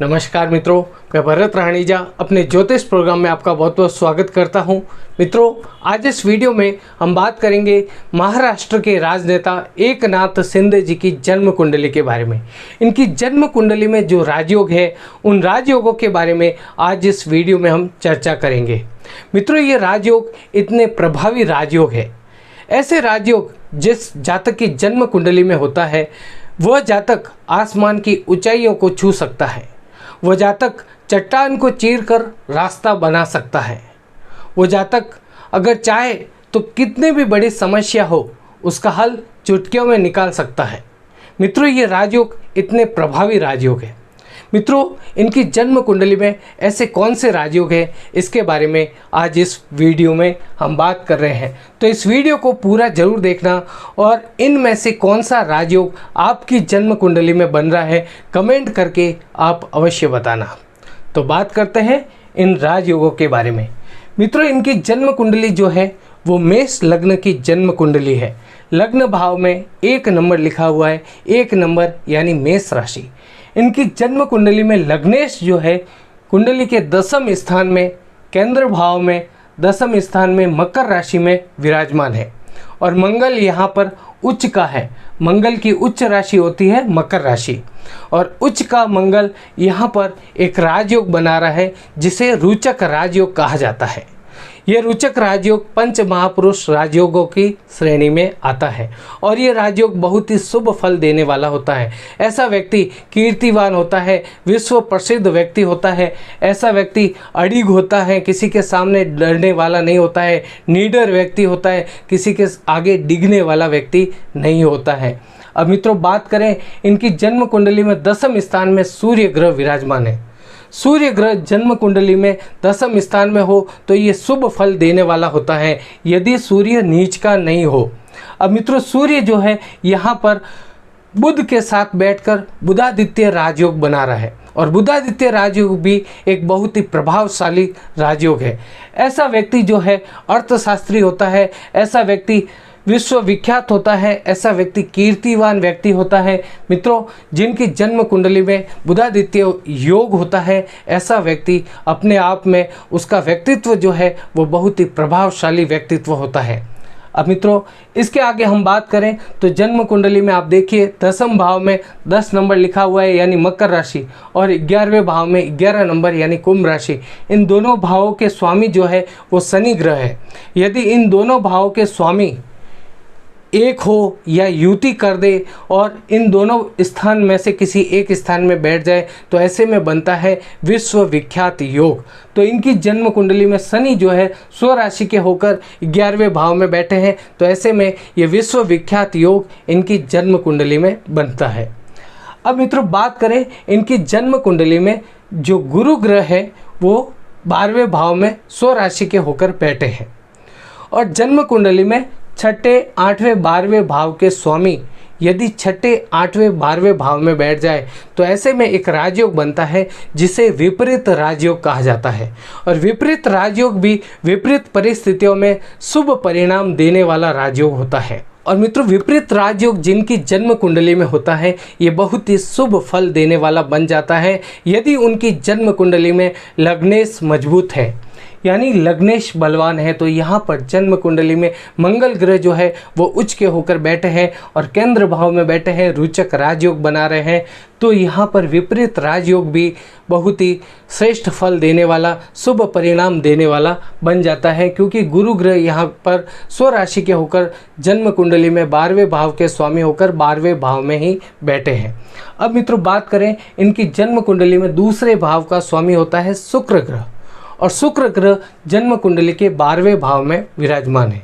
नमस्कार मित्रों, मैं भरत राणीजा अपने ज्योतिष प्रोग्राम में आपका बहुत बहुत स्वागत करता हूं। मित्रों, आज इस वीडियो में हम बात करेंगे महाराष्ट्र के राजनेता एकनाथ शिंदे जी की जन्म कुंडली के बारे में। इनकी जन्म कुंडली में जो राजयोग है, उन राजयोगों के बारे में आज इस वीडियो में हम चर्चा करेंगे। मित्रों, ये राजयोग इतने प्रभावी राजयोग है। ऐसे राजयोग जिस जातक की जन्म कुंडली में होता है, वह जातक आसमान की ऊंचाइयों को छू सकता है। वह जातक चट्टान को चीरकर रास्ता बना सकता है। वो जातक अगर चाहे तो कितनी भी बड़ी समस्या हो, उसका हल चुटकियों में निकाल सकता है। मित्रों, ये राजयोग इतने प्रभावी राजयोग है। मित्रों, इनकी जन्म कुंडली में ऐसे कौन से राजयोग हैं, इसके बारे में आज इस वीडियो में हम बात कर रहे हैं। तो इस वीडियो को पूरा जरूर देखना और इनमें से कौन सा राजयोग आपकी जन्म कुंडली में बन रहा है, कमेंट करके आप अवश्य बताना। तो बात करते हैं इन राजयोगों के बारे में। मित्रों, इनकी जन्म कुंडली जो है वो मेष लग्न की जन्म कुंडली है। लग्न भाव में 1 नंबर लिखा हुआ है। 1 नंबर यानी मेष राशि। इनकी जन्म कुंडली में लग्नेश जो है कुंडली के 10वें स्थान में, केंद्र भाव में 10वें स्थान में मकर राशि में विराजमान है। और मंगल यहाँ पर उच्च का है। मंगल की उच्च राशि होती है मकर राशि, और उच्च का मंगल यहाँ पर एक राजयोग बना रहा है, जिसे रोचक राजयोग कहा जाता है। ये रोचक राजयोग पंच महापुरुष राजयोगों की श्रेणी में आता है, और ये राजयोग बहुत ही शुभ फल देने वाला होता है। ऐसा व्यक्ति कीर्तिवान होता है, विश्व प्रसिद्ध व्यक्ति होता है। ऐसा व्यक्ति अड़िग होता है, किसी के सामने डरने वाला नहीं होता है। निडर व्यक्ति होता है, किसी के आगे डिगने वाला व्यक्ति नहीं होता है। अब मित्रों, बात करें इनकी जन्म कुंडली में 10वें स्थान में सूर्य ग्रह विराजमान है। सूर्य ग्रह जन्म कुंडली में 10वें स्थान में हो तो ये शुभ फल देने वाला होता है, यदि सूर्य नीच का नहीं हो। अब मित्रों, सूर्य जो है यहाँ पर बुध के साथ बैठकर बुधादित्य राजयोग बना रहा है, और बुधादित्य राजयोग भी एक बहुत ही प्रभावशाली राजयोग है। ऐसा व्यक्ति जो है अर्थशास्त्री होता है, ऐसा व्यक्ति विश्व विख्यात होता है, ऐसा व्यक्ति कीर्तिवान व्यक्ति होता है। मित्रों, जिनकी जन्म कुंडली में बुधादित्य योग होता है, ऐसा व्यक्ति अपने आप में उसका व्यक्तित्व जो है वो बहुत ही प्रभावशाली व्यक्तित्व होता है। अब मित्रों, इसके आगे हम बात करें तो जन्म कुंडली में आप देखिए 10वें भाव में 10 नंबर लिखा हुआ है यानी मकर राशि, और 11वें भाव में 11 नंबर यानी कुंभ राशि। इन दोनों भावों के स्वामी जो है वो शनि ग्रह है। यदि इन दोनों भावों के स्वामी एक हो या युति कर दे और इन दोनों स्थान में से किसी एक स्थान में बैठ जाए, तो ऐसे में बनता है विश्व विख्यात योग। तो इनकी जन्म कुंडली में शनि जो है स्वराशि के होकर 11वें भाव में बैठे हैं, तो ऐसे में ये विश्व विख्यात योग इनकी जन्म कुंडली में बनता है। अब मित्रों, बात करें इनकी जन्म कुंडली में जो गुरु ग्रह है वो 12वें भाव में स्वराशि के होकर बैठे हैं, और जन्म कुंडली में 6ठे, 8वें, 12वें भाव के स्वामी यदि 6ठे, 8वें, 12वें भाव में बैठ जाए, तो ऐसे में एक राजयोग बनता है जिसे विपरीत राजयोग कहा जाता है। और विपरीत राजयोग भी विपरीत परिस्थितियों में शुभ परिणाम देने वाला राजयोग होता है। और मित्रों, विपरीत राजयोग जिनकी जन्म कुंडली में होता है, ये बहुत ही शुभ फल देने वाला बन जाता है यदि उनकी जन्म कुंडली में लग्नेश मजबूत है, यानी लग्नेश बलवान है। तो यहाँ पर जन्म कुंडली में मंगल ग्रह जो है वो उच्च के होकर बैठे हैं और केंद्र भाव में बैठे हैं, रोचक राजयोग बना रहे हैं, तो यहाँ पर विपरीत राजयोग भी बहुत ही श्रेष्ठ फल देने वाला, शुभ परिणाम देने वाला बन जाता है, क्योंकि गुरु ग्रह यहाँ पर स्वराशि के होकर जन्म कुंडली में 12वें भाव के स्वामी होकर 12वें भाव में ही बैठे हैं। अब मित्रों, बात करें इनकी जन्म कुंडली में दूसरे भाव का स्वामी होता है शुक्र ग्रह, और शुक्र ग्रह जन्म कुंडली के 12वें भाव में विराजमान है।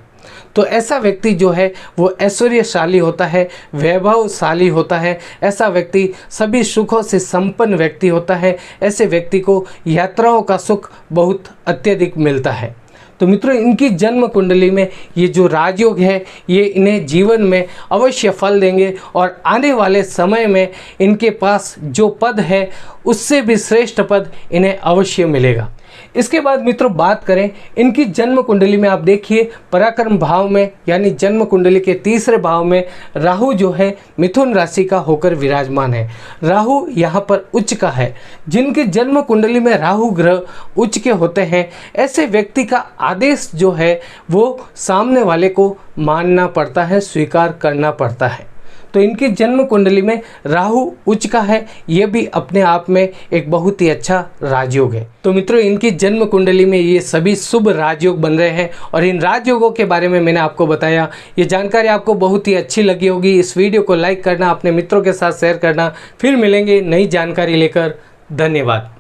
तो ऐसा व्यक्ति जो है वो ऐश्वर्यशाली होता है, वैभवशाली होता है। ऐसा व्यक्ति सभी सुखों से संपन्न व्यक्ति होता है। ऐसे व्यक्ति को यात्राओं का सुख बहुत अत्यधिक मिलता है। तो मित्रों, इनकी जन्म कुंडली में ये जो राजयोग है ये इन्हें जीवन में अवश्य फल देंगे, और आने वाले समय में इनके पास जो पद है उससे भी श्रेष्ठ पद इन्हें अवश्य मिलेगा। इसके बाद मित्रों बात करें इनकी जन्म कुंडली में, आप देखिए पराक्रम भाव में यानी जन्म कुंडली के तीसरे भाव में राहु जो है मिथुन राशि का होकर विराजमान है। राहु यहाँ पर उच्च का है। जिनके जन्म कुंडली में राहु ग्रह उच्च के होते हैं, ऐसे व्यक्ति का आदेश जो है वो सामने वाले को मानना पड़ता है, स्वीकार करना पड़ता है। तो इनकी जन्म कुंडली में राहु उच्च का है, ये भी अपने आप में एक बहुत ही अच्छा राजयोग है। तो मित्रों इनकी जन्म कुंडली में ये सभी शुभ राजयोग बन रहे हैं और इन राजयोगों के बारे में मैंने आपको बताया। ये जानकारी आपको बहुत ही अच्छी लगी होगी। इस वीडियो को लाइक करना, अपने मित्रों के साथ शेयर करना। फिर मिलेंगे नई जानकारी लेकर। धन्यवाद।